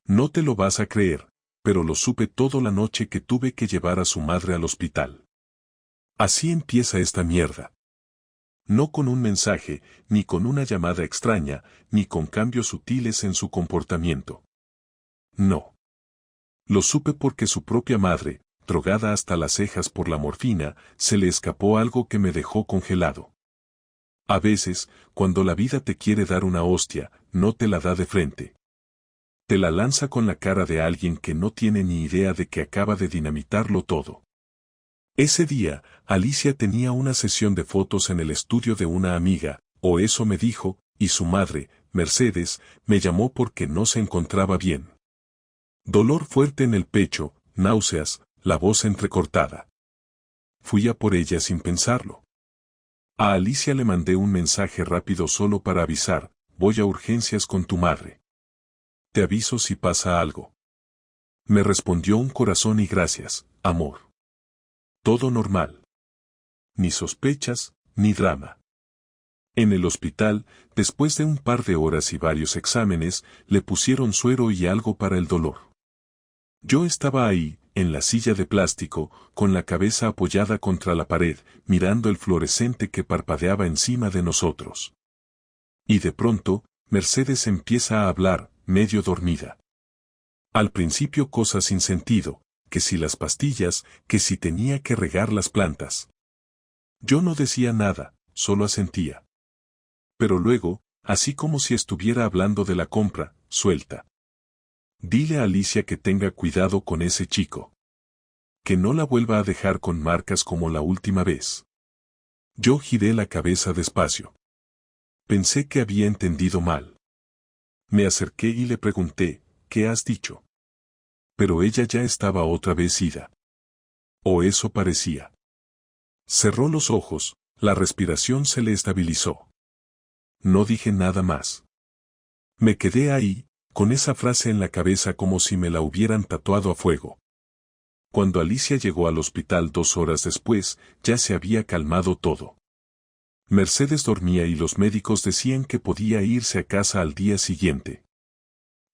No te lo vas a creer, pero lo supe toda la noche que tuve que llevar a su madre al hospital. Así empieza esta mierda. No con un mensaje, ni con una llamada extraña, ni con cambios sutiles en su comportamiento. No. Lo supe porque su propia madre, drogada hasta las cejas por la morfina, se le escapó algo que me dejó congelado. A veces, cuando la vida te quiere dar una hostia, no te la da de frente. Te la lanza con la cara de alguien que no tiene ni idea de que acaba de dinamitarlo todo. Ese día, Alicia tenía una sesión de fotos en el estudio de una amiga, o eso me dijo, y su madre, Mercedes, me llamó porque no se encontraba bien. Dolor fuerte en el pecho, náuseas, la voz entrecortada. Fui a por ella sin pensarlo. A Alicia le mandé un mensaje rápido solo para avisar, voy a urgencias con tu madre. Te aviso si pasa algo. Me respondió un corazón y gracias, amor. Todo normal. Ni sospechas, ni drama. En el hospital, después de un par de horas y varios exámenes, le pusieron suero y algo para el dolor. Yo estaba ahí, en la silla de plástico, con la cabeza apoyada contra la pared, mirando el fluorescente que parpadeaba encima de nosotros. Y de pronto, Mercedes empieza a hablar, medio dormida. Al principio cosas sin sentido, que si las pastillas, que si tenía que regar las plantas. Yo no decía nada, solo asentía. Pero luego, así como si estuviera hablando de la compra, suelta. Dile a Alicia que tenga cuidado con ese chico. Que no la vuelva a dejar con marcas como la última vez. Yo giré la cabeza despacio. Pensé que había entendido mal. Me acerqué y le pregunté, ¿qué has dicho? Pero ella ya estaba otra vez ida. O eso parecía. Cerró los ojos, la respiración se le estabilizó. No dije nada más. Me quedé ahí, con esa frase en la cabeza como si me la hubieran tatuado a fuego. Cuando Alicia llegó al hospital 2 horas después, ya se había calmado todo. Mercedes dormía y los médicos decían que podía irse a casa al día siguiente.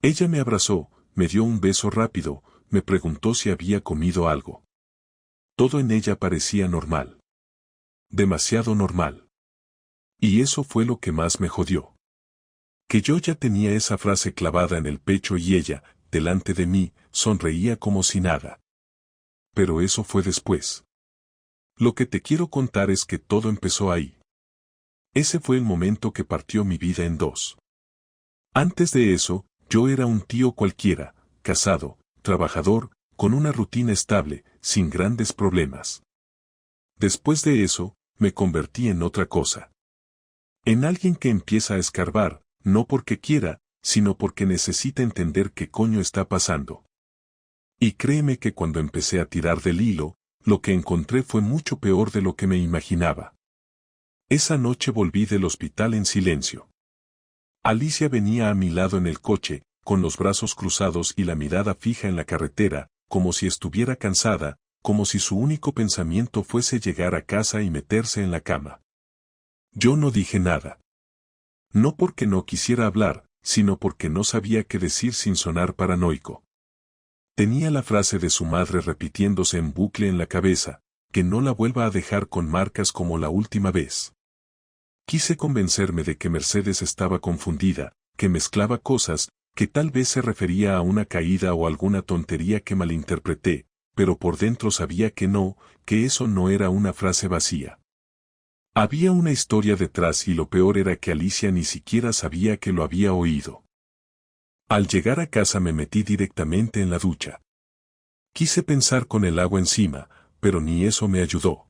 Ella me abrazó, me dio un beso rápido, me preguntó si había comido algo. Todo en ella parecía normal. Demasiado normal. Y eso fue lo que más me jodió. Que yo ya tenía esa frase clavada en el pecho y ella, delante de mí, sonreía como si nada. Pero eso fue después. Lo que te quiero contar es que todo empezó ahí. Ese fue el momento que partió mi vida en dos. Antes de eso, yo era un tío cualquiera, casado, trabajador, con una rutina estable, sin grandes problemas. Después de eso, me convertí en otra cosa. En alguien que empieza a escarbar, no porque quiera, sino porque necesita entender qué coño está pasando. Y créeme que cuando empecé a tirar del hilo, lo que encontré fue mucho peor de lo que me imaginaba. Esa noche volví del hospital en silencio. Alicia venía a mi lado en el coche, con los brazos cruzados y la mirada fija en la carretera, como si estuviera cansada, como si su único pensamiento fuese llegar a casa y meterse en la cama. Yo no dije nada. No porque no quisiera hablar, sino porque no sabía qué decir sin sonar paranoico. Tenía la frase de su madre repitiéndose en bucle en la cabeza, que no la vuelva a dejar con marcas como la última vez. Quise convencerme de que Mercedes estaba confundida, que mezclaba cosas, que tal vez se refería a una caída o alguna tontería que malinterpreté, pero por dentro sabía que no, que eso no era una frase vacía. Había una historia detrás y lo peor era que Alicia ni siquiera sabía que lo había oído. Al llegar a casa me metí directamente en la ducha. Quise pensar con el agua encima, pero ni eso me ayudó.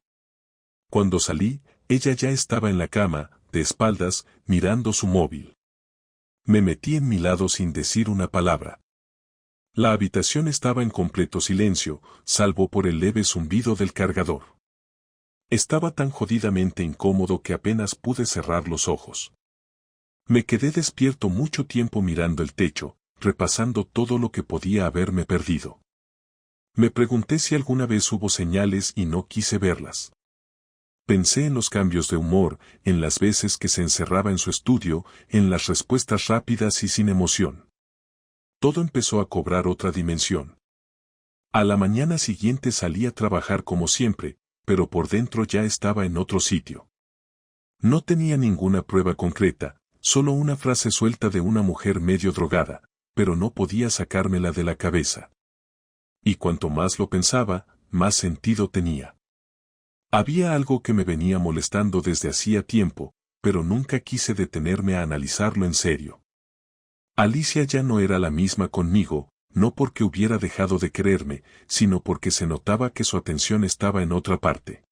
Cuando salí, ella ya estaba en la cama, de espaldas, mirando su móvil. Me metí en mi lado sin decir una palabra. La habitación estaba en completo silencio, salvo por el leve zumbido del cargador. Estaba tan jodidamente incómodo que apenas pude cerrar los ojos. Me quedé despierto mucho tiempo mirando el techo, repasando todo lo que podía haberme perdido. Me pregunté si alguna vez hubo señales y no quise verlas. Pensé en los cambios de humor, en las veces que se encerraba en su estudio, en las respuestas rápidas y sin emoción. todo empezó a cobrar otra dimensión. A la mañana siguiente salí a trabajar como siempre, pero por dentro ya estaba en otro sitio. No tenía ninguna prueba concreta, solo una frase suelta de una mujer medio drogada, pero no podía sacármela de la cabeza. Y cuanto más lo pensaba, más sentido tenía. Había algo que me venía molestando desde hacía tiempo, pero nunca quise detenerme a analizarlo en serio. Alicia ya no era la misma conmigo, no porque hubiera dejado de quererme, sino porque se notaba que su atención estaba en otra parte.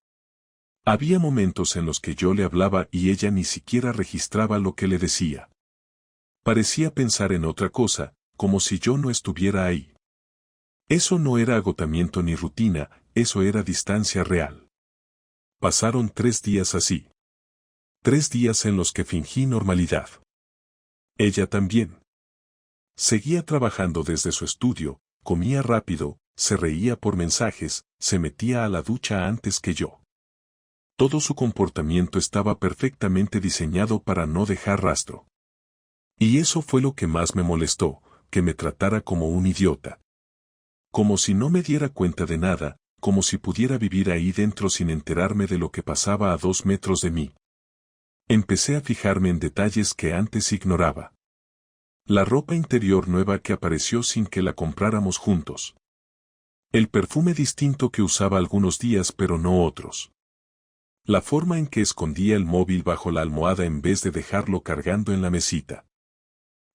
Había momentos en los que yo le hablaba y ella ni siquiera registraba lo que le decía. Parecía pensar en otra cosa, como si yo no estuviera ahí. Eso no era agotamiento ni rutina, eso era distancia real. Pasaron 3 días así. 3 días en los que fingí normalidad. Ella también. Seguía trabajando desde su estudio, comía rápido, se reía por mensajes, se metía a la ducha antes que yo. Todo su comportamiento estaba perfectamente diseñado para no dejar rastro. Y eso fue lo que más me molestó, que me tratara como un idiota. Como si no me diera cuenta de nada, como si pudiera vivir ahí dentro sin enterarme de lo que pasaba a 2 metros de mí. Empecé a fijarme en detalles que antes ignoraba. La ropa interior nueva que apareció sin que la compráramos juntos. El perfume distinto que usaba algunos días pero no otros. La forma en que escondía el móvil bajo la almohada en vez de dejarlo cargando en la mesita.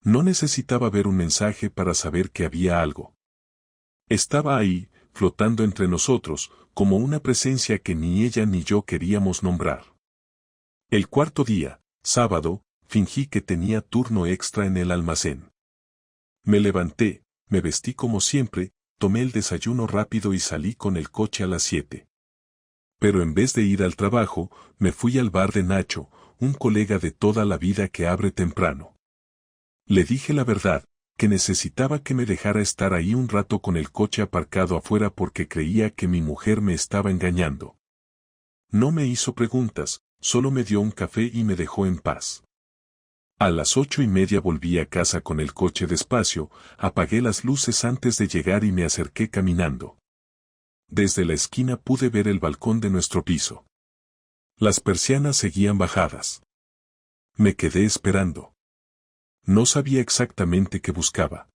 No necesitaba ver un mensaje para saber que había algo. Estaba ahí, flotando entre nosotros, como una presencia que ni ella ni yo queríamos nombrar. El cuarto día, sábado, fingí que tenía turno extra en el almacén. Me levanté, me vestí como siempre, tomé el desayuno rápido y salí con el coche a las 7. Pero en vez de ir al trabajo, me fui al bar de Nacho, un colega de toda la vida que abre temprano. Le dije la verdad, que necesitaba que me dejara estar ahí un rato con el coche aparcado afuera porque creía que mi mujer me estaba engañando. No me hizo preguntas, solo me dio un café y me dejó en paz. A las 8:30 volví a casa con el coche despacio, apagué las luces antes de llegar y me acerqué caminando. Desde la esquina pude ver el balcón de nuestro piso. Las persianas seguían bajadas. Me quedé esperando. No sabía exactamente qué buscaba.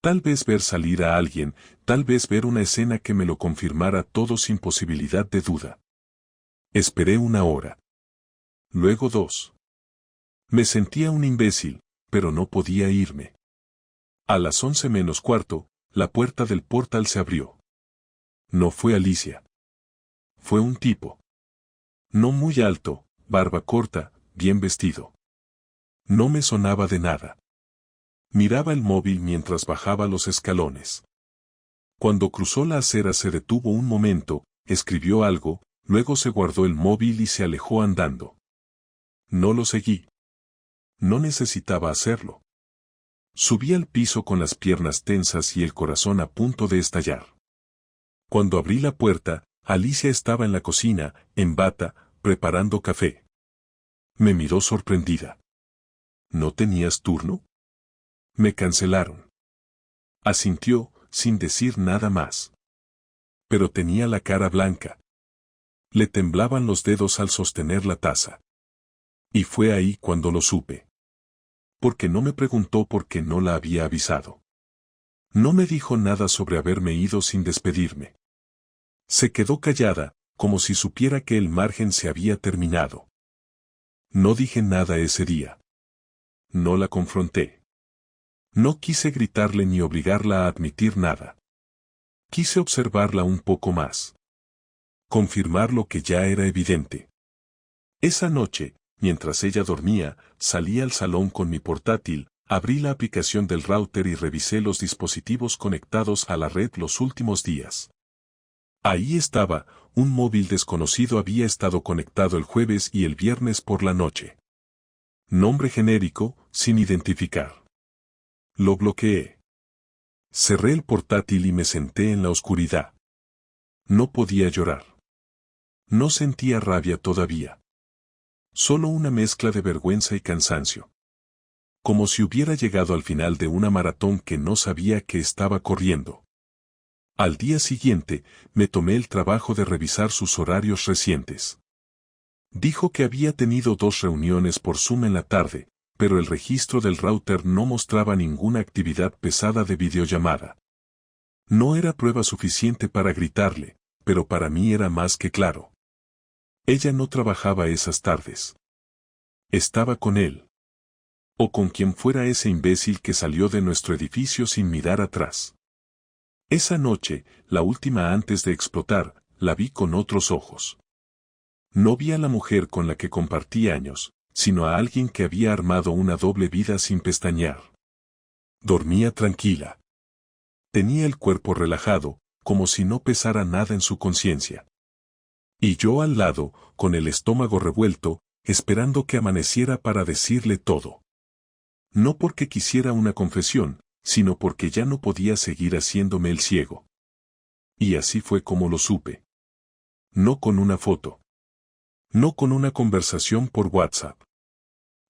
Tal vez ver salir a alguien, tal vez ver una escena que me lo confirmara todo sin posibilidad de duda. Esperé 1 hora. Luego 2. Me sentía un imbécil, pero no podía irme. A las 11 menos cuarto, la puerta del portal se abrió. No fue Alicia. Fue un tipo. No muy alto, barba corta, bien vestido. No me sonaba de nada. Miraba el móvil mientras bajaba los escalones. Cuando cruzó la acera se detuvo un momento, escribió algo, luego se guardó el móvil y se alejó andando. No lo seguí. No necesitaba hacerlo. Subí al piso con las piernas tensas y el corazón a punto de estallar. Cuando abrí la puerta, Alicia estaba en la cocina, en bata, preparando café. Me miró sorprendida. ¿No tenías turno? Me cancelaron. Asintió, sin decir nada más. Pero tenía la cara blanca. Le temblaban los dedos al sostener la taza. Y fue ahí cuando lo supe. Porque no me preguntó por qué no la había avisado. No me dijo nada sobre haberme ido sin despedirme. Se quedó callada, como si supiera que el margen se había terminado. No dije nada ese día. No la confronté. No quise gritarle ni obligarla a admitir nada. Quise observarla un poco más. Confirmar lo que ya era evidente. Esa noche, mientras ella dormía, salí al salón con mi portátil, abrí la aplicación del router y revisé los dispositivos conectados a la red los últimos días. Ahí estaba, un móvil desconocido había estado conectado el jueves y el viernes por la noche. Nombre genérico, sin identificar. Lo bloqueé. Cerré el portátil y me senté en la oscuridad. No podía llorar. No sentía rabia todavía. Solo una mezcla de vergüenza y cansancio. como si hubiera llegado al final de una maratón que no sabía que estaba corriendo. Al día siguiente, me tomé el trabajo de revisar sus horarios recientes. Dijo que había tenido 2 reuniones por Zoom en la tarde, pero el registro del router no mostraba ninguna actividad pesada de videollamada. No era prueba suficiente para gritarle, pero para mí era más que claro. Ella no trabajaba esas tardes. Estaba con él. O con quien fuera ese imbécil que salió de nuestro edificio sin mirar atrás. Esa noche, la última antes de explotar, la vi con otros ojos. No vi a la mujer con la que compartí años, sino a alguien que había armado una doble vida sin pestañear. Dormía tranquila. Tenía el cuerpo relajado, como si no pesara nada en su conciencia. Y yo al lado, con el estómago revuelto, esperando que amaneciera para decirle todo. No porque quisiera una confesión, sino porque ya no podía seguir haciéndome el ciego. Y así fue como lo supe. No con una foto. No con una conversación por WhatsApp.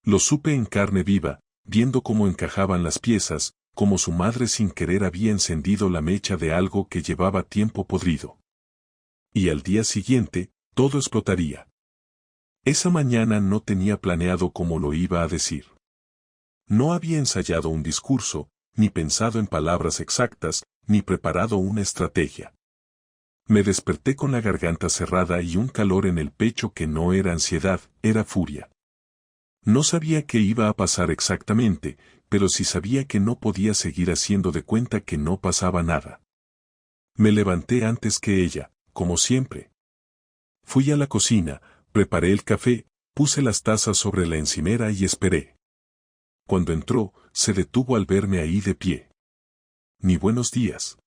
Lo supe en carne viva, viendo cómo encajaban las piezas, como su madre sin querer había encendido la mecha de algo que llevaba tiempo podrido. Y al día siguiente, todo explotaría. Esa mañana no tenía planeado cómo lo iba a decir. No había ensayado un discurso, ni pensado en palabras exactas, ni preparado una estrategia. Me desperté con la garganta cerrada y un calor en el pecho que no era ansiedad, era furia. No sabía qué iba a pasar exactamente, pero sí sabía que no podía seguir haciendo de cuenta que no pasaba nada. Me levanté antes que ella, como siempre. Fui a la cocina, preparé el café, puse las tazas sobre la encimera y esperé. Cuando entró, se detuvo al verme ahí de pie. Ni buenos días.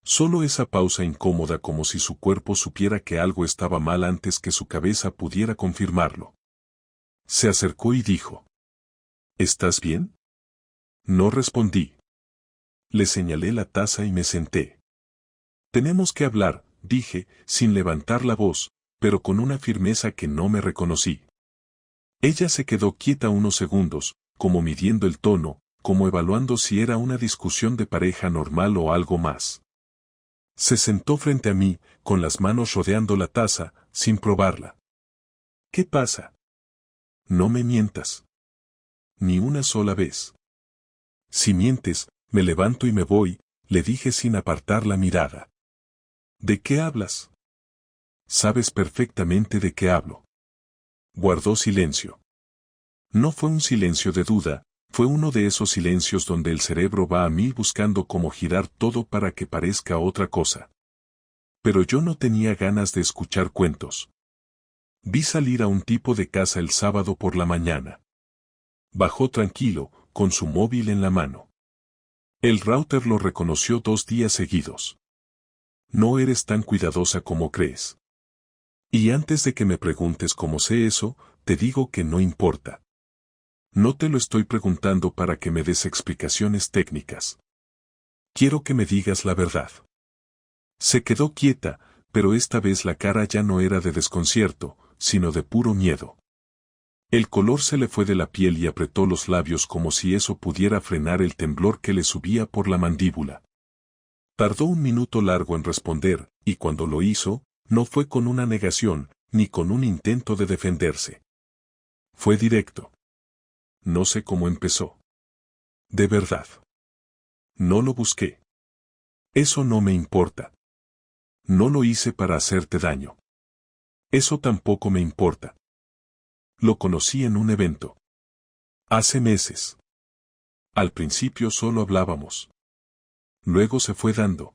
Solo esa pausa incómoda como si su cuerpo supiera que algo estaba mal antes que su cabeza pudiera confirmarlo. Se acercó y dijo: ¿Estás bien? No respondí. Le señalé la taza y me senté. Tenemos que hablar, dije, sin levantar la voz, pero con una firmeza que no me reconocí. Ella se quedó quieta unos segundos, como midiendo el tono, como evaluando si era una discusión de pareja normal o algo más. Se sentó frente a mí, con las manos rodeando la taza, sin probarla. ¿Qué pasa? No me mientas. Ni una sola vez. Si mientes, me levanto y me voy, le dije sin apartar la mirada. ¿De qué hablas? Sabes perfectamente de qué hablo. Guardó silencio. No fue un silencio de duda, fue uno de esos silencios donde el cerebro va a mil buscando cómo girar todo para que parezca otra cosa. Pero yo no tenía ganas de escuchar cuentos. Vi salir a un tipo de casa el sábado por la mañana. Bajó tranquilo, con su móvil en la mano. El router lo reconoció 2 días seguidos. No eres tan cuidadosa como crees. Y antes de que me preguntes cómo sé eso, te digo que no importa. No te lo estoy preguntando para que me des explicaciones técnicas. Quiero que me digas la verdad. Se quedó quieta, pero esta vez la cara ya no era de desconcierto, sino de puro miedo. El color se le fue de la piel y apretó los labios como si eso pudiera frenar el temblor que le subía por la mandíbula. Tardó un minuto largo en responder, y cuando lo hizo, no fue con una negación, ni con un intento de defenderse. Fue directo. No sé cómo empezó. De verdad. No lo busqué. Eso no me importa. No lo hice para hacerte daño. Eso tampoco me importa. Lo conocí en un evento. Hace meses. Al principio solo hablábamos. Luego se fue dando.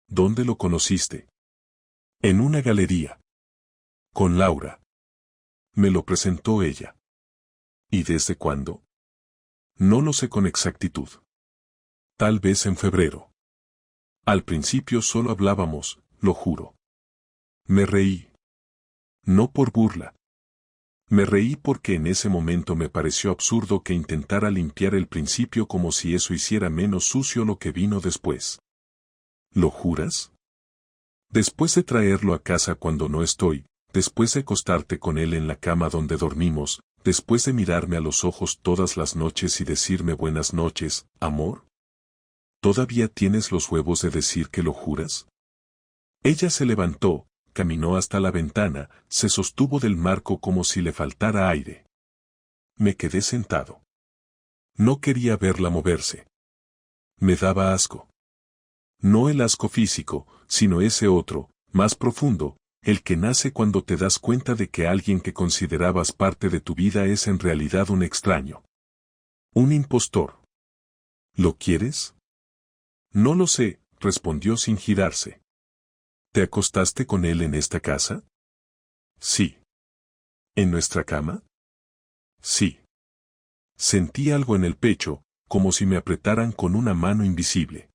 ¿Dónde lo conociste? En una galería. Con Laura. Me lo presentó ella. ¿Y desde cuándo? No lo sé con exactitud. Tal vez en febrero. Al principio solo hablábamos, lo juro. Me reí. No por burla. Me reí porque en ese momento me pareció absurdo que intentara limpiar el principio como si eso hiciera menos sucio lo que vino después. ¿Lo juras? Después de traerlo a casa cuando no estoy, después de acostarte con él en la cama donde dormimos, después de mirarme a los ojos todas las noches y decirme buenas noches, amor? ¿Todavía tienes los huevos de decir que lo juras? Ella se levantó, caminó hasta la ventana, se sostuvo del marco como si le faltara aire. Me quedé sentado. No quería verla moverse. Me daba asco. No el asco físico, sino ese otro, más profundo, el que nace cuando te das cuenta de que alguien que considerabas parte de tu vida es en realidad un extraño. Un impostor. ¿Lo quieres? No lo sé, respondió sin girarse. ¿Te acostaste con él en esta casa? Sí. ¿En nuestra cama? Sí. Sentí algo en el pecho, como si me apretaran con una mano invisible.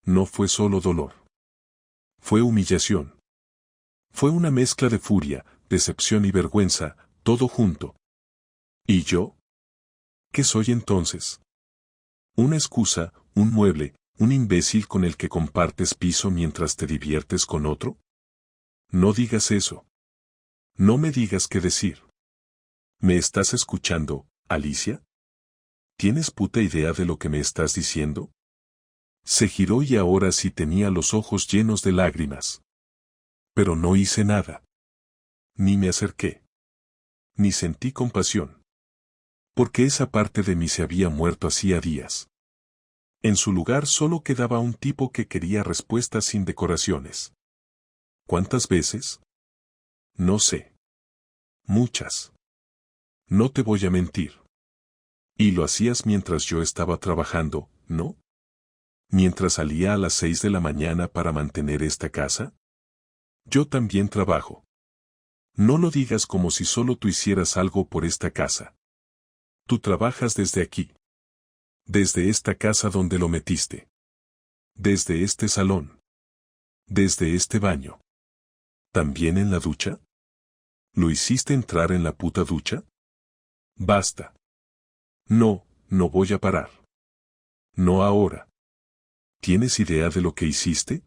No fue solo dolor. Fue humillación. Fue una mezcla de furia, decepción y vergüenza, todo junto. ¿Y yo? ¿Qué soy entonces? Una excusa, un mueble, un imbécil con el que compartes piso mientras te diviertes con otro. No digas eso. No me digas qué decir. ¿Me estás escuchando, Alicia? ¿Tienes puta idea de lo que me estás diciendo? Se giró y ahora sí tenía los ojos llenos de lágrimas. Pero no hice nada. Ni me acerqué. Ni sentí compasión. Porque esa parte de mí se había muerto hacía días. En su lugar solo quedaba un tipo que quería respuestas sin decoraciones. ¿Cuántas veces? No sé. Muchas. No te voy a mentir. Y lo hacías mientras yo estaba trabajando, ¿no? Mientras salía a las 6 de la mañana para mantener esta casa. Yo también trabajo. No lo digas como si solo tú hicieras algo por esta casa. Tú trabajas desde aquí. Desde esta casa donde lo metiste. Desde este salón. Desde este baño. ¿También en la ducha? ¿Lo hiciste entrar en la puta ducha? Basta. No, no voy a parar. No ahora. ¿Tienes idea de lo que hiciste?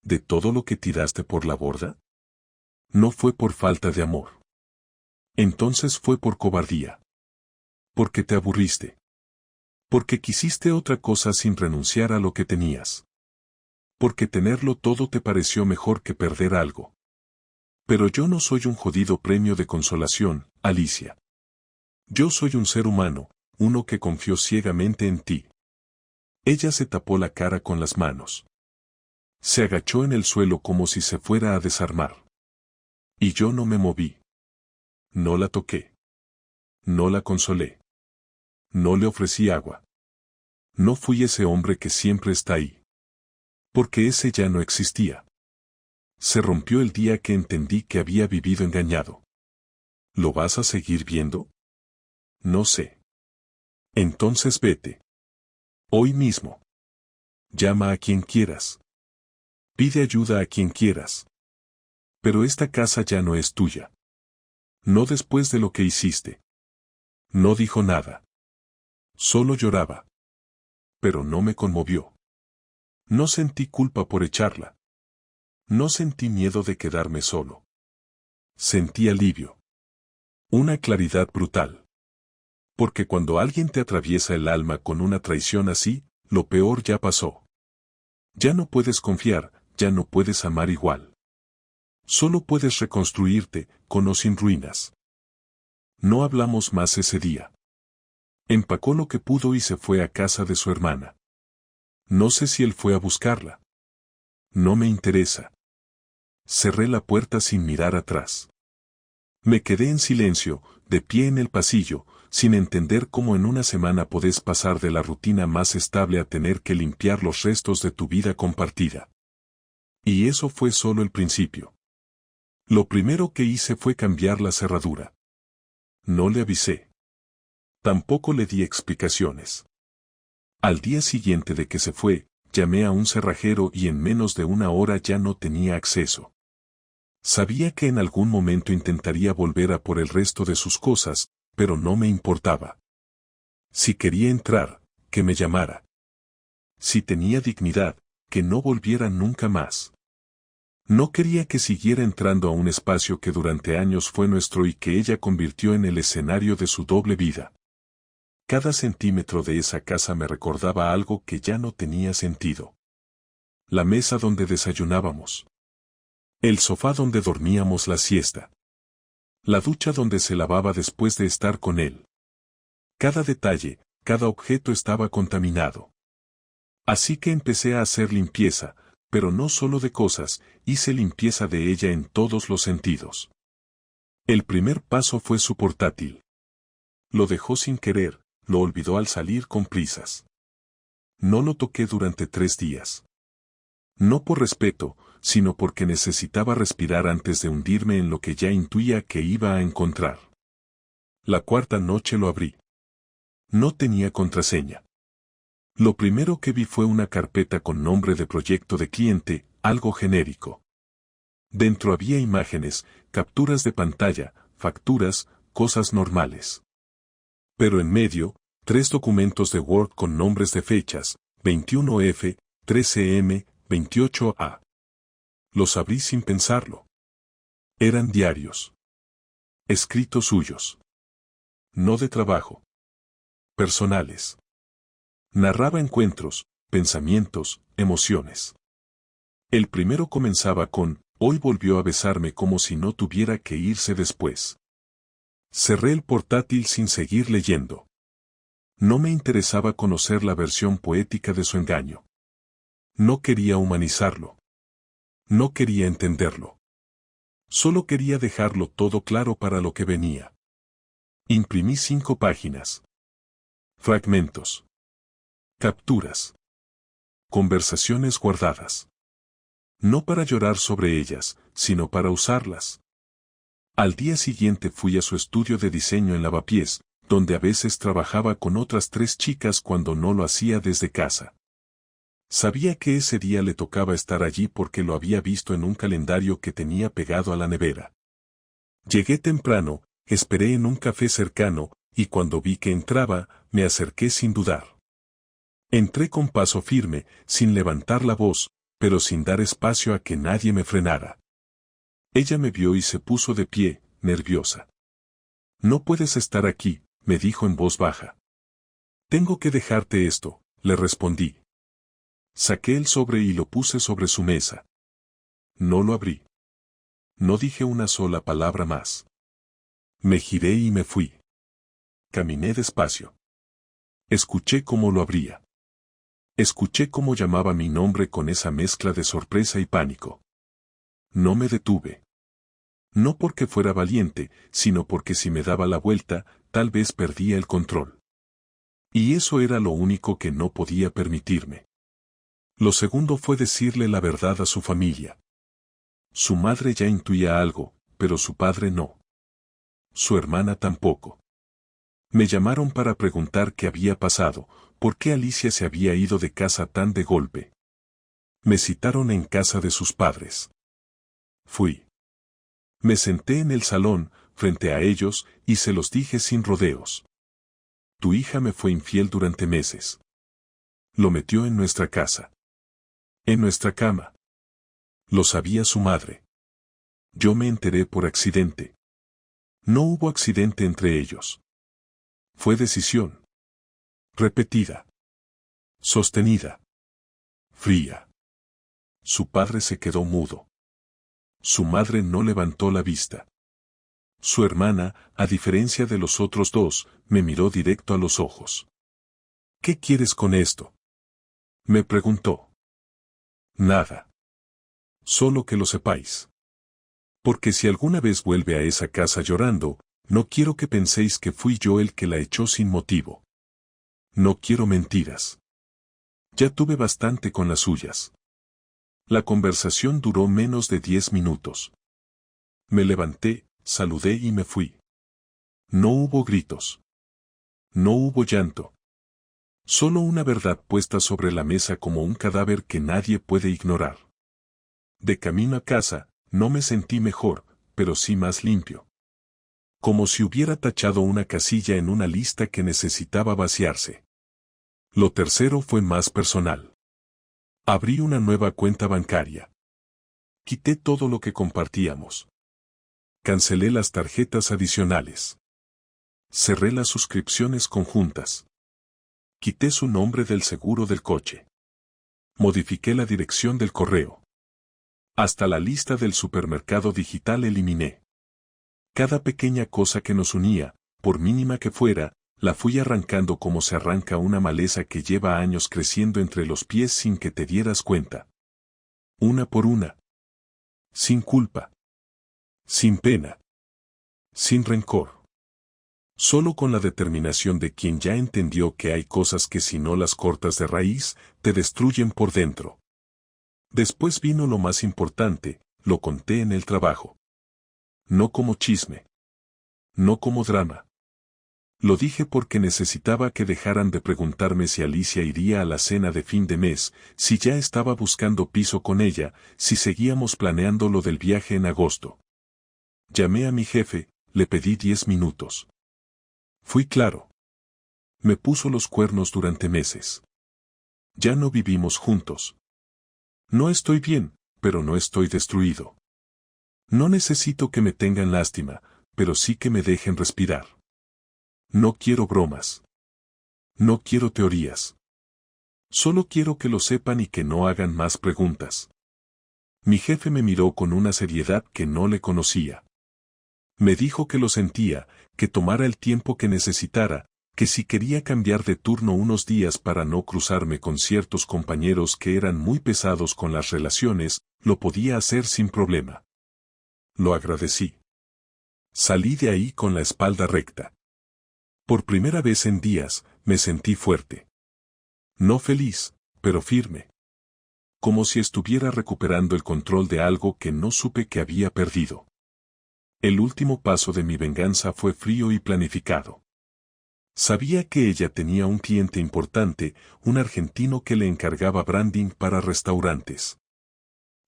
¿De todo lo que tiraste por la borda? No fue por falta de amor. Entonces fue por cobardía. Porque te aburriste. Porque quisiste otra cosa sin renunciar a lo que tenías. Porque tenerlo todo te pareció mejor que perder algo. Pero yo no soy un jodido premio de consolación, Alicia. Yo soy un ser humano, uno que confió ciegamente en ti. Ella se tapó la cara con las manos. Se agachó en el suelo como si se fuera a desarmar. Y yo no me moví. No la toqué. No la consolé. No le ofrecí agua. No fui ese hombre que siempre está ahí. Porque ese ya no existía. Se rompió el día que entendí que había vivido engañado. ¿Lo vas a seguir viendo? No sé. Entonces vete. Hoy mismo. Llama a quien quieras. Pide ayuda a quien quieras. Pero esta casa ya no es tuya. No después de lo que hiciste. No dijo nada. Solo lloraba. Pero no me conmovió. No sentí culpa por echarla. No sentí miedo de quedarme solo. Sentí alivio. Una claridad brutal. Porque cuando alguien te atraviesa el alma con una traición así, lo peor ya pasó. Ya no puedes confiar, ya no puedes amar igual. Solo puedes reconstruirte, con o sin ruinas. No hablamos más ese día. Empacó lo que pudo y se fue a casa de su hermana. No sé si él fue a buscarla. No me interesa. Cerré la puerta sin mirar atrás. Me quedé en silencio, de pie en el pasillo, sin entender cómo en una semana podés pasar de la rutina más estable a tener que limpiar los restos de tu vida compartida. Y eso fue solo el principio. Lo primero que hice fue cambiar la cerradura. No le avisé. Tampoco le di explicaciones. Al día siguiente de que se fue, llamé a un cerrajero y en menos de una hora ya no tenía acceso. Sabía que en algún momento intentaría volver a por el resto de sus cosas, pero no me importaba. Si quería entrar, que me llamara. Si tenía dignidad, que no volviera nunca más. No quería que siguiera entrando a un espacio que durante años fue nuestro y que ella convirtió en el escenario de su doble vida. Cada centímetro de esa casa me recordaba algo que ya no tenía sentido. La mesa donde desayunábamos. El sofá donde dormíamos la siesta. La ducha donde se lavaba después de estar con él. Cada detalle, cada objeto estaba contaminado. Así que empecé a hacer limpieza, pero no solo de cosas, hice limpieza de ella en todos los sentidos. El primer paso fue su portátil. Lo dejó sin querer, lo olvidó al salir con prisas. No lo toqué durante 3 días. No por respeto, sino porque necesitaba respirar antes de hundirme en lo que ya intuía que iba a encontrar. La cuarta noche lo abrí. No tenía contraseña. Lo primero que vi fue una carpeta con nombre de proyecto de cliente, algo genérico. Dentro había imágenes, capturas de pantalla, facturas, cosas normales. Pero en medio, 3 documentos de Word con nombres de fechas, 21F, 13M, 28A. Los abrí sin pensarlo. Eran diarios. Escritos suyos. No de trabajo. Personales. Narraba encuentros, pensamientos, emociones. El primero comenzaba con, hoy volvió a besarme como si no tuviera que irse después. Cerré el portátil sin seguir leyendo. No me interesaba conocer la versión poética de su engaño. No quería humanizarlo. No quería entenderlo. Solo quería dejarlo todo claro para lo que venía. Imprimí 5 páginas. Fragmentos. Capturas. Conversaciones guardadas. No para llorar sobre ellas, sino para usarlas. Al día siguiente fui a su estudio de diseño en Lavapiés, donde a veces trabajaba con otras 3 chicas cuando no lo hacía desde casa. Sabía que ese día le tocaba estar allí porque lo había visto en un calendario que tenía pegado a la nevera. Llegué temprano, esperé en un café cercano, y cuando vi que entraba, me acerqué sin dudar. Entré con paso firme, sin levantar la voz, pero sin dar espacio a que nadie me frenara. Ella me vio y se puso de pie, nerviosa. No puedes estar aquí, me dijo en voz baja. Tengo que dejarte esto, le respondí. Saqué el sobre y lo puse sobre su mesa. No lo abrí. No dije una sola palabra más. Me giré y me fui. Caminé despacio. Escuché cómo lo abría. Escuché cómo llamaba mi nombre con esa mezcla de sorpresa y pánico. No me detuve. No porque fuera valiente, sino porque si me daba la vuelta, tal vez perdía el control. Y eso era lo único que no podía permitirme. Lo segundo fue decirle la verdad a su familia. Su madre ya intuía algo, pero su padre no. Su hermana tampoco. Me llamaron para preguntar qué había pasado, por qué Alicia se había ido de casa tan de golpe. Me citaron en casa de sus padres. Fui. Me senté en el salón, frente a ellos, y se los dije sin rodeos. Tu hija me fue infiel durante meses. Lo metió en nuestra casa. En nuestra cama. Lo sabía su madre. Yo me enteré por accidente. No hubo accidente entre ellos. Fue decisión. Repetida. Sostenida. Fría. Su padre se quedó mudo. Su madre no levantó la vista. Su hermana, a diferencia de los otros 2, me miró directo a los ojos. ¿Qué quieres con esto? Me preguntó. Nada. Solo que lo sepáis. Porque si alguna vez vuelve a esa casa llorando, no quiero que penséis que fui yo el que la echó sin motivo. No quiero mentiras. Ya tuve bastante con las suyas. La conversación duró menos de 10 minutos. Me levanté, saludé y me fui. No hubo gritos. No hubo llanto. Solo una verdad puesta sobre la mesa como un cadáver que nadie puede ignorar. De camino a casa, no me sentí mejor, pero sí más limpio. Como si hubiera tachado una casilla en una lista que necesitaba vaciarse. Lo tercero fue más personal. Abrí una nueva cuenta bancaria. Quité todo lo que compartíamos. Cancelé las tarjetas adicionales. Cerré las suscripciones conjuntas. Quité su nombre del seguro del coche. Modifiqué la dirección del correo. Hasta la lista del supermercado digital eliminé. Cada pequeña cosa que nos unía, por mínima que fuera, la fui arrancando como se arranca una maleza que lleva años creciendo entre los pies sin que te dieras cuenta. Una por una. Sin culpa. Sin pena. Sin rencor. Solo con la determinación de quien ya entendió que hay cosas que si no las cortas de raíz, te destruyen por dentro. Después vino lo más importante, lo conté en el trabajo. No como chisme. No como drama. Lo dije porque necesitaba que dejaran de preguntarme si Alicia iría a la cena de fin de mes, si ya estaba buscando piso con ella, si seguíamos planeando lo del viaje en agosto. Llamé a mi jefe, le pedí 10 minutos. Fui claro. Me puso los cuernos durante meses. Ya no vivimos juntos. No estoy bien, pero no estoy destruido. No necesito que me tengan lástima, pero sí que me dejen respirar. No quiero bromas. No quiero teorías. Solo quiero que lo sepan y que no hagan más preguntas. Mi jefe me miró con una seriedad que no le conocía. Me dijo que lo sentía, que tomara el tiempo que necesitara, que si quería cambiar de turno unos días para no cruzarme con ciertos compañeros que eran muy pesados con las relaciones, lo podía hacer sin problema. Lo agradecí. Salí de ahí con la espalda recta. Por primera vez en días, me sentí fuerte. No feliz, pero firme. Como si estuviera recuperando el control de algo que no supe que había perdido. El último paso de mi venganza fue frío y planificado. Sabía que ella tenía un cliente importante, un argentino que le encargaba branding para restaurantes.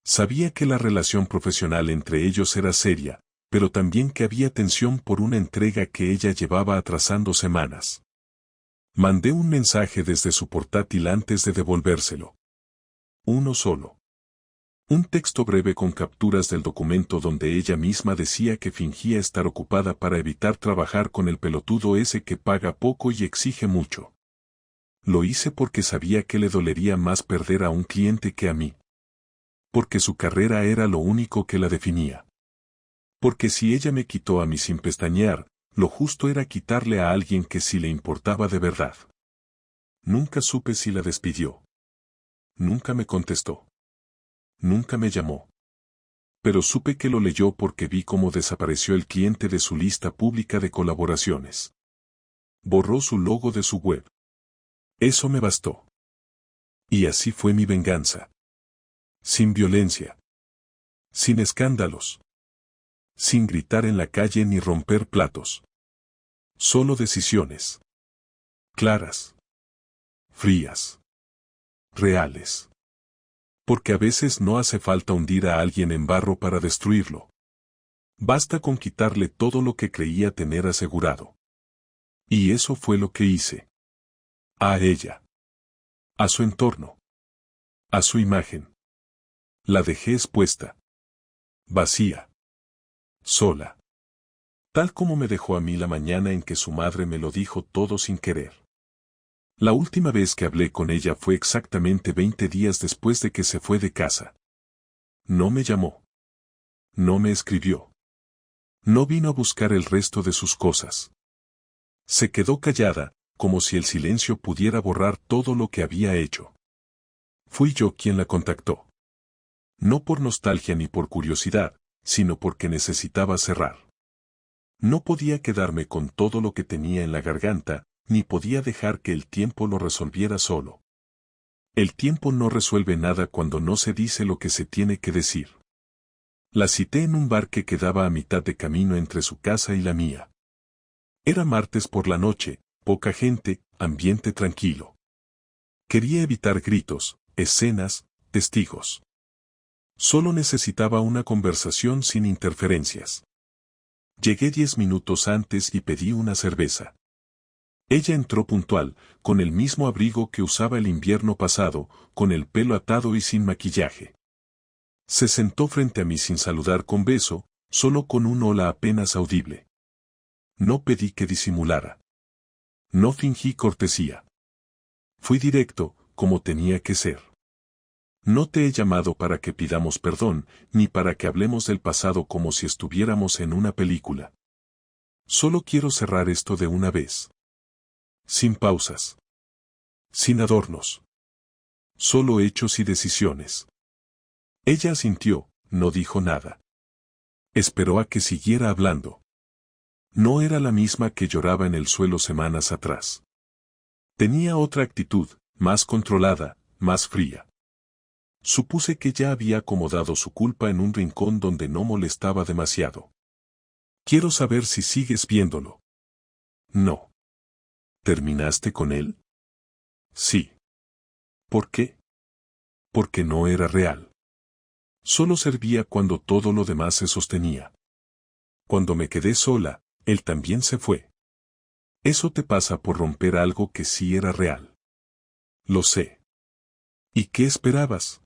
Sabía que la relación profesional entre ellos era seria, pero también que había tensión por una entrega que ella llevaba atrasando semanas. Mandé un mensaje desde su portátil antes de devolvérselo. Uno solo. Un texto breve con capturas del documento donde ella misma decía que fingía estar ocupada para evitar trabajar con el pelotudo ese que paga poco y exige mucho. Lo hice porque sabía que le dolería más perder a un cliente que a mí. Porque su carrera era lo único que la definía. Porque si ella me quitó a mí sin pestañear, lo justo era quitarle a alguien que sí le importaba de verdad. Nunca supe si la despidió. Nunca me contestó. Nunca me llamó. Pero supe que lo leyó porque vi cómo desapareció el cliente de su lista pública de colaboraciones. Borró su logo de su web. Eso me bastó. Y así fue mi venganza. Sin violencia. Sin escándalos. Sin gritar en la calle ni romper platos. Solo decisiones. Claras. Frías. Reales. Porque a veces no hace falta hundir a alguien en barro para destruirlo. Basta con quitarle todo lo que creía tener asegurado. Y eso fue lo que hice. A ella. A su entorno. A su imagen. La dejé expuesta. Vacía. Sola. Tal como me dejó a mí la mañana en que su madre me lo dijo todo sin querer. La última vez que hablé con ella fue exactamente 20 días después de que se fue de casa. No me llamó. No me escribió. No vino a buscar el resto de sus cosas. Se quedó callada, como si el silencio pudiera borrar todo lo que había hecho. Fui yo quien la contactó. No por nostalgia ni por curiosidad, sino porque necesitaba cerrar. No podía quedarme con todo lo que tenía en la garganta, ni podía dejar que el tiempo lo resolviera solo. El tiempo no resuelve nada cuando no se dice lo que se tiene que decir. La cité en un bar que quedaba a mitad de camino entre su casa y la mía. Era martes por la noche, poca gente, ambiente tranquilo. Quería evitar gritos, escenas, testigos. Solo necesitaba una conversación sin interferencias. Llegué 10 minutos antes y pedí una cerveza. Ella entró puntual, con el mismo abrigo que usaba el invierno pasado, con el pelo atado y sin maquillaje. Se sentó frente a mí sin saludar con beso, solo con un hola apenas audible. No pedí que disimulara. No fingí cortesía. Fui directo, como tenía que ser. No te he llamado para que pidamos perdón, ni para que hablemos del pasado como si estuviéramos en una película. Solo quiero cerrar esto de una vez. Sin pausas. Sin adornos. Solo hechos y decisiones. Ella asintió, no dijo nada. Esperó a que siguiera hablando. No era la misma que lloraba en el suelo semanas atrás. Tenía otra actitud, más controlada, más fría. Supuse que ya había acomodado su culpa en un rincón donde no molestaba demasiado. Quiero saber si sigues viéndolo. No. ¿Terminaste con él? Sí. ¿Por qué? Porque no era real. Solo servía cuando todo lo demás se sostenía. Cuando me quedé sola, él también se fue. Eso te pasa por romper algo que sí era real. Lo sé. ¿Y qué esperabas?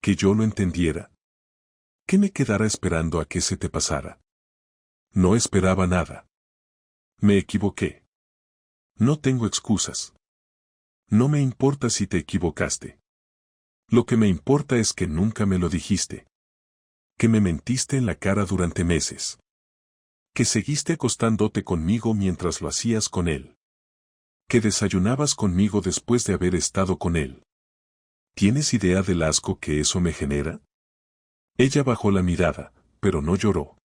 ¿Que yo lo entendiera? ¿Que me quedara esperando a que se te pasara? No esperaba nada. Me equivoqué. No tengo excusas. No me importa si te equivocaste. Lo que me importa es que nunca me lo dijiste. Que me mentiste en la cara durante meses. Que seguiste acostándote conmigo mientras lo hacías con él. Que desayunabas conmigo después de haber estado con él. ¿Tienes idea del asco que eso me genera? Ella bajó la mirada, pero no lloró.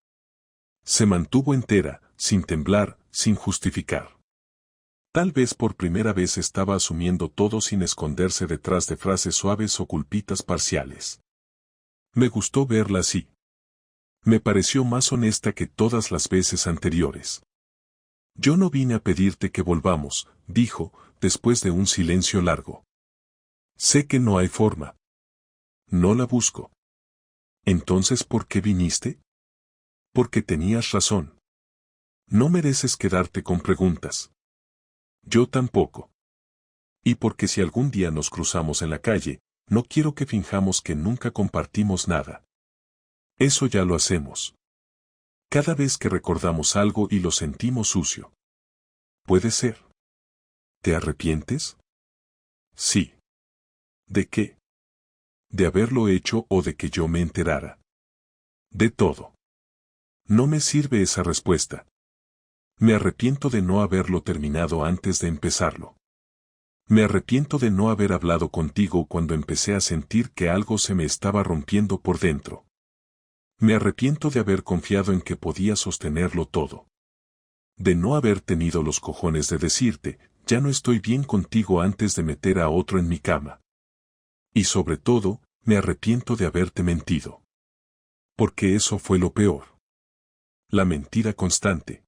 Se mantuvo entera, sin temblar, sin justificar. Tal vez por primera vez estaba asumiendo todo sin esconderse detrás de frases suaves o culpitas parciales. Me gustó verla así. Me pareció más honesta que todas las veces anteriores. Yo no vine a pedirte que volvamos, dijo, después de un silencio largo. Sé que no hay forma. No la busco. Entonces, ¿por qué viniste? Porque tenías razón. No mereces quedarte con preguntas. Yo tampoco. Y porque si algún día nos cruzamos en la calle, no quiero que finjamos que nunca compartimos nada. Eso ya lo hacemos. Cada vez que recordamos algo y lo sentimos sucio. Puede ser. ¿Te arrepientes? Sí. ¿De qué? ¿De haberlo hecho o de que yo me enterara? De todo. No me sirve esa respuesta. Me arrepiento de no haberlo terminado antes de empezarlo. Me arrepiento de no haber hablado contigo cuando empecé a sentir que algo se me estaba rompiendo por dentro. Me arrepiento de haber confiado en que podía sostenerlo todo. De no haber tenido los cojones de decirte, ya no estoy bien contigo antes de meter a otro en mi cama. Y sobre todo, me arrepiento de haberte mentido. Porque eso fue lo peor. La mentira constante.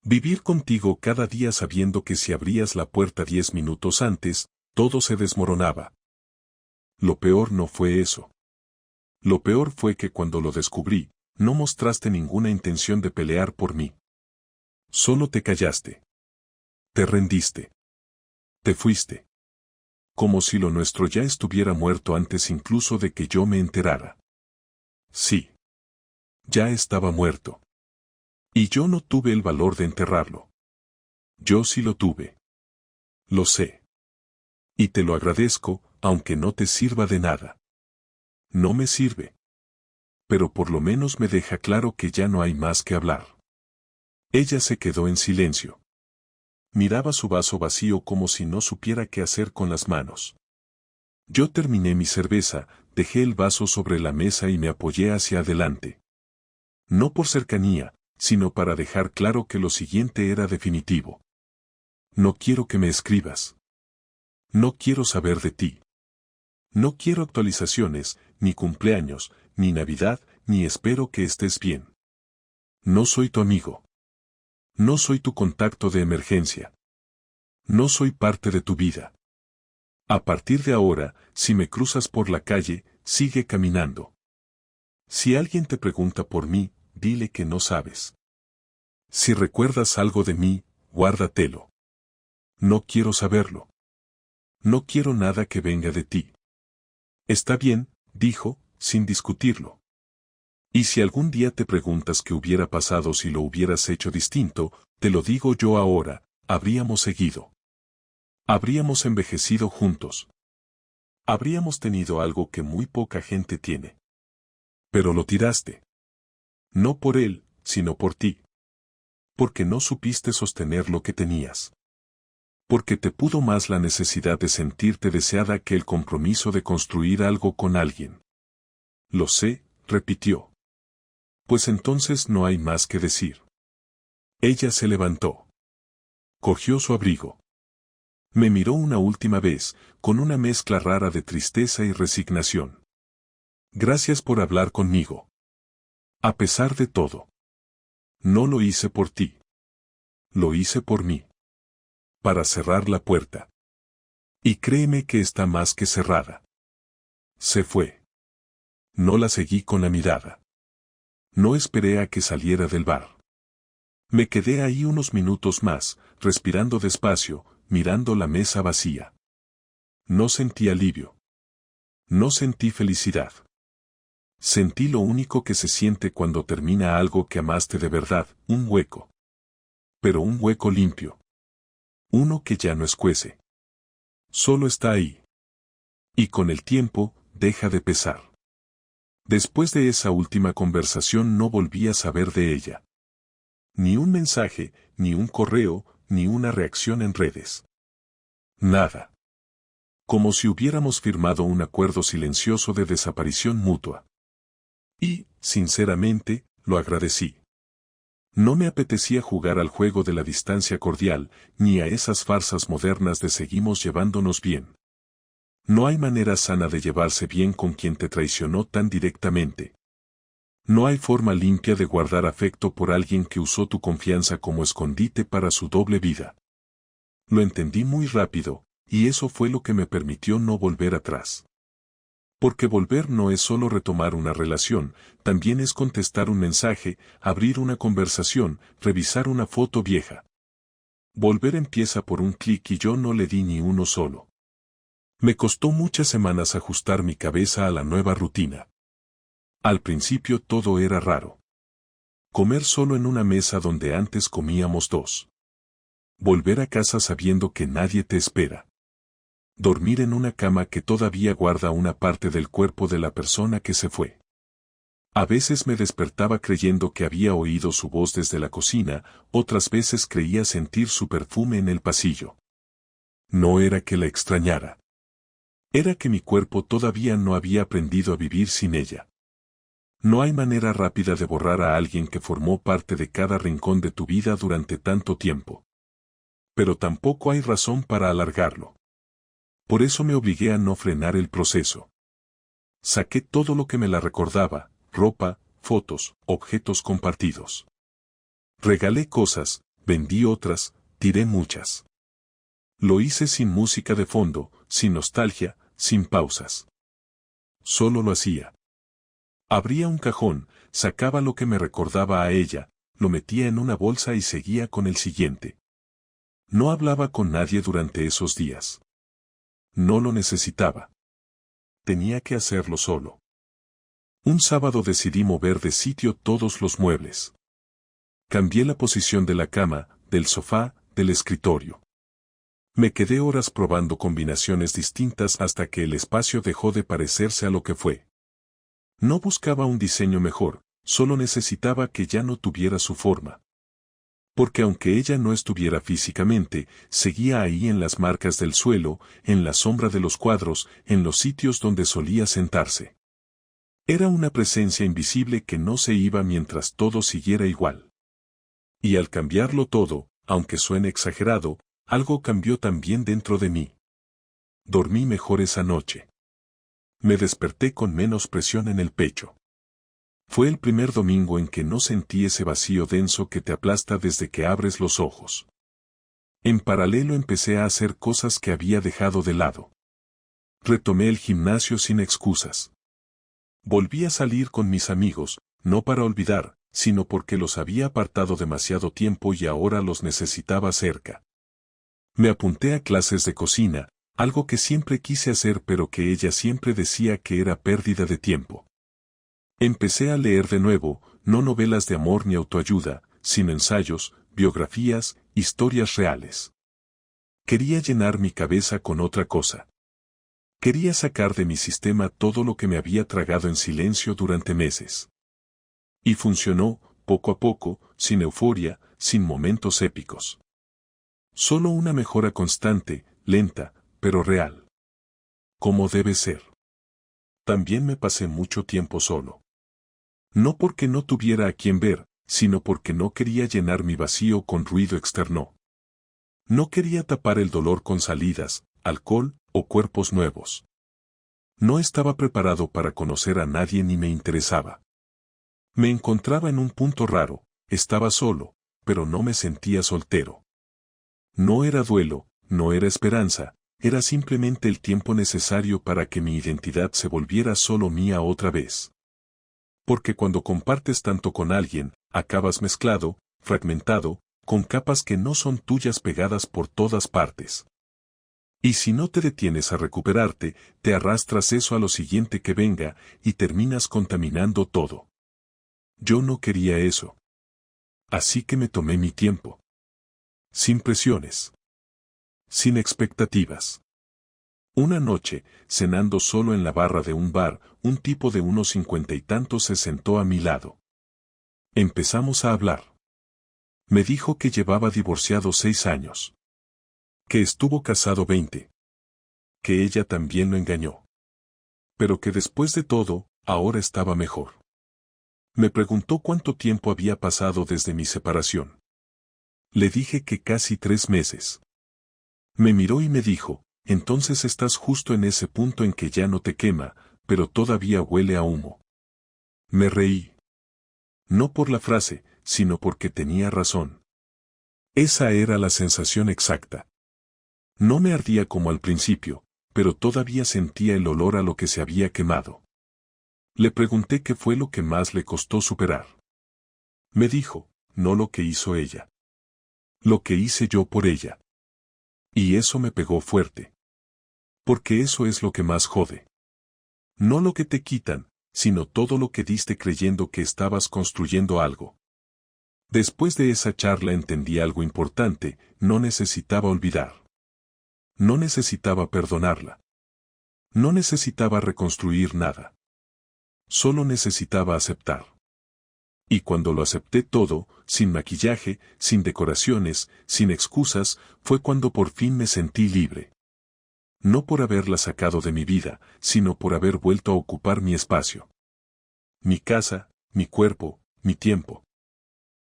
Vivir contigo cada día sabiendo que si abrías la puerta 10 minutos antes, todo se desmoronaba. Lo peor no fue eso. Lo peor fue que cuando lo descubrí, no mostraste ninguna intención de pelear por mí. Solo te callaste. Te rendiste. Te fuiste. Como si lo nuestro ya estuviera muerto antes incluso de que yo me enterara. Sí. Ya estaba muerto. Y yo no tuve el valor de enterrarlo. Yo sí lo tuve. Lo sé. Y te lo agradezco, aunque no te sirva de nada. No me sirve. Pero por lo menos me deja claro que ya no hay más que hablar. Ella se quedó en silencio. Miraba su vaso vacío como si no supiera qué hacer con las manos. Yo terminé mi cerveza, dejé el vaso sobre la mesa y me apoyé hacia adelante. No por cercanía, sino para dejar claro que lo siguiente era definitivo. No quiero que me escribas. No quiero saber de ti. No quiero actualizaciones, ni cumpleaños, ni Navidad, ni espero que estés bien. No soy tu amigo. No soy tu contacto de emergencia. No soy parte de tu vida. A partir de ahora, si me cruzas por la calle, sigue caminando. Si alguien te pregunta por mí, dile que no sabes. Si recuerdas algo de mí, guárdatelo. No quiero saberlo. No quiero nada que venga de ti. Está bien, dijo, sin discutirlo. Y si algún día te preguntas qué hubiera pasado si lo hubieras hecho distinto, te lo digo yo ahora, habríamos seguido. Habríamos envejecido juntos. Habríamos tenido algo que muy poca gente tiene. Pero lo tiraste. No por él, sino por ti. Porque no supiste sostener lo que tenías. Porque te pudo más la necesidad de sentirte deseada que el compromiso de construir algo con alguien. Lo sé, repitió. Pues entonces no hay más que decir. Ella se levantó. Cogió su abrigo. Me miró una última vez, con una mezcla rara de tristeza y resignación. Gracias por hablar conmigo. A pesar de todo. No lo hice por ti. Lo hice por mí. Para cerrar la puerta. Y créeme que está más que cerrada. Se fue. No la seguí con la mirada. No esperé a que saliera del bar. Me quedé ahí unos minutos más, respirando despacio, mirando la mesa vacía. No sentí alivio. No sentí felicidad. Sentí lo único que se siente cuando termina algo que amaste de verdad, un hueco. Pero un hueco limpio. Uno que ya no escuece. Solo está ahí. Y con el tiempo, deja de pesar. Después de esa última conversación no volví a saber de ella. Ni un mensaje, ni un correo, ni una reacción en redes. Nada. Como si hubiéramos firmado un acuerdo silencioso de desaparición mutua. Y, sinceramente, lo agradecí. No me apetecía jugar al juego de la distancia cordial, ni a esas farsas modernas de seguimos llevándonos bien. No hay manera sana de llevarse bien con quien te traicionó tan directamente. No hay forma limpia de guardar afecto por alguien que usó tu confianza como escondite para su doble vida. Lo entendí muy rápido, y eso fue lo que me permitió no volver atrás. Porque volver no es solo retomar una relación, también es contestar un mensaje, abrir una conversación, revisar una foto vieja. Volver empieza por un clic y yo no le di ni uno solo. Me costó muchas semanas ajustar mi cabeza a la nueva rutina. Al principio todo era raro. Comer solo en una mesa donde antes comíamos dos. Volver a casa sabiendo que nadie te espera. Dormir en una cama que todavía guarda una parte del cuerpo de la persona que se fue. A veces me despertaba creyendo que había oído su voz desde la cocina, otras veces creía sentir su perfume en el pasillo. No era que la extrañara. Era que mi cuerpo todavía no había aprendido a vivir sin ella. No hay manera rápida de borrar a alguien que formó parte de cada rincón de tu vida durante tanto tiempo. Pero tampoco hay razón para alargarlo. Por eso me obligué a no frenar el proceso. Saqué todo lo que me la recordaba, ropa, fotos, objetos compartidos. Regalé cosas, vendí otras, tiré muchas. Lo hice sin música de fondo, sin nostalgia, sin pausas. Solo lo hacía. Abría un cajón, sacaba lo que me recordaba a ella, lo metía en una bolsa y seguía con el siguiente. No hablaba con nadie durante esos días. No lo necesitaba. Tenía que hacerlo solo. Un sábado decidí mover de sitio todos los muebles. Cambié la posición de la cama, del sofá, del escritorio. Me quedé horas probando combinaciones distintas hasta que el espacio dejó de parecerse a lo que fue. No buscaba un diseño mejor, solo necesitaba que ya no tuviera su forma. Porque aunque ella no estuviera físicamente, seguía ahí en las marcas del suelo, en la sombra de los cuadros, en los sitios donde solía sentarse. Era una presencia invisible que no se iba mientras todo siguiera igual. Y al cambiarlo todo, aunque suene exagerado, algo cambió también dentro de mí. Dormí mejor esa noche. Me desperté con menos presión en el pecho. Fue el primer domingo en que no sentí ese vacío denso que te aplasta desde que abres los ojos. En paralelo empecé a hacer cosas que había dejado de lado. Retomé el gimnasio sin excusas. Volví a salir con mis amigos, no para olvidar, sino porque los había apartado demasiado tiempo y ahora los necesitaba cerca. Me apunté a clases de cocina, algo que siempre quise hacer pero que ella siempre decía que era pérdida de tiempo. Empecé a leer de nuevo, no novelas de amor ni autoayuda, sino ensayos, biografías, historias reales. Quería llenar mi cabeza con otra cosa. Quería sacar de mi sistema todo lo que me había tragado en silencio durante meses. Y funcionó, poco a poco, sin euforia, sin momentos épicos. Solo una mejora constante, lenta, pero real. Como debe ser. También me pasé mucho tiempo solo. No porque no tuviera a quien ver, sino porque no quería llenar mi vacío con ruido externo. No quería tapar el dolor con salidas, alcohol o cuerpos nuevos. No estaba preparado para conocer a nadie ni me interesaba. Me encontraba en un punto raro, estaba solo, pero no me sentía soltero. No era duelo, no era esperanza, era simplemente el tiempo necesario para que mi identidad se volviera solo mía otra vez. Porque cuando compartes tanto con alguien, acabas mezclado, fragmentado, con capas que no son tuyas pegadas por todas partes. Y si no te detienes a recuperarte, te arrastras eso a lo siguiente que venga, y terminas contaminando todo. Yo no quería eso. Así que me tomé mi tiempo. Sin presiones. Sin expectativas. Una noche, cenando solo en la barra de un bar, un tipo de unos 50 y tantos se sentó a mi lado. Empezamos a hablar. Me dijo que llevaba divorciado 6 años. Que estuvo casado 20. Que ella también lo engañó. Pero que después de todo, ahora estaba mejor. Me preguntó cuánto tiempo había pasado desde mi separación. Le dije que casi 3 meses. Me miró y me dijo, entonces estás justo en ese punto en que ya no te quema, pero todavía huele a humo. Me reí. No por la frase, sino porque tenía razón. Esa era la sensación exacta. No me ardía como al principio, pero todavía sentía el olor a lo que se había quemado. Le pregunté qué fue lo que más le costó superar. Me dijo, no lo que hizo ella. Lo que hice yo por ella. Y eso me pegó fuerte. Porque eso es lo que más jode. No lo que te quitan, sino todo lo que diste creyendo que estabas construyendo algo. Después de esa charla entendí algo importante, no necesitaba olvidar. No necesitaba perdonarla. No necesitaba reconstruir nada. Solo necesitaba aceptar. Y cuando lo acepté todo, sin maquillaje, sin decoraciones, sin excusas, fue cuando por fin me sentí libre. No por haberla sacado de mi vida, sino por haber vuelto a ocupar mi espacio. Mi casa, mi cuerpo, mi tiempo.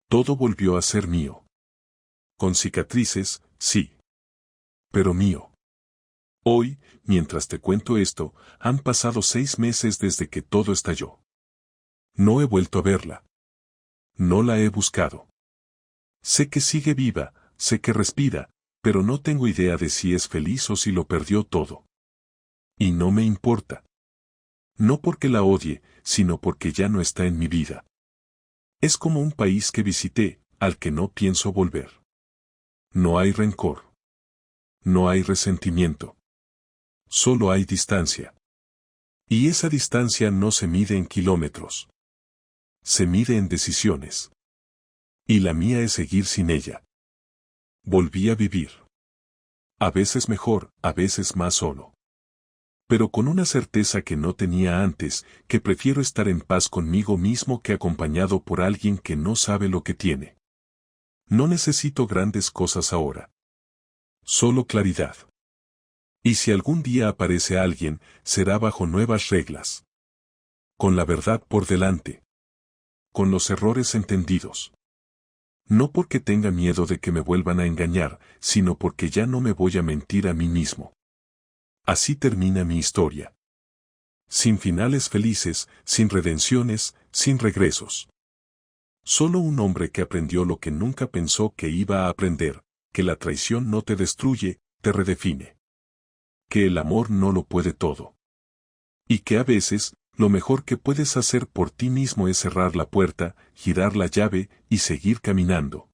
Todo volvió a ser mío. Con cicatrices, sí. Pero mío. Hoy, mientras te cuento esto, han pasado 6 meses desde que todo estalló. No he vuelto a verla. No la he buscado. Sé que sigue viva, sé que respira, pero no tengo idea de si es feliz o si lo perdió todo. Y no me importa. No porque la odie, sino porque ya no está en mi vida. Es como un país que visité, al que no pienso volver. No hay rencor. No hay resentimiento. Solo hay distancia. Y esa distancia no se mide en kilómetros. Se mide en decisiones. Y la mía es seguir sin ella. Volví a vivir. A veces mejor, a veces más solo. Pero con una certeza que no tenía antes, que prefiero estar en paz conmigo mismo que acompañado por alguien que no sabe lo que tiene. No necesito grandes cosas ahora. Solo claridad. Y si algún día aparece alguien, será bajo nuevas reglas. Con la verdad por delante. Con los errores entendidos. No porque tenga miedo de que me vuelvan a engañar, sino porque ya no me voy a mentir a mí mismo. Así termina mi historia. Sin finales felices, sin redenciones, sin regresos. Solo un hombre que aprendió lo que nunca pensó que iba a aprender, que la traición no te destruye, te redefine. Que el amor no lo puede todo. Y que a veces, lo mejor que puedes hacer por ti mismo es cerrar la puerta, girar la llave y seguir caminando.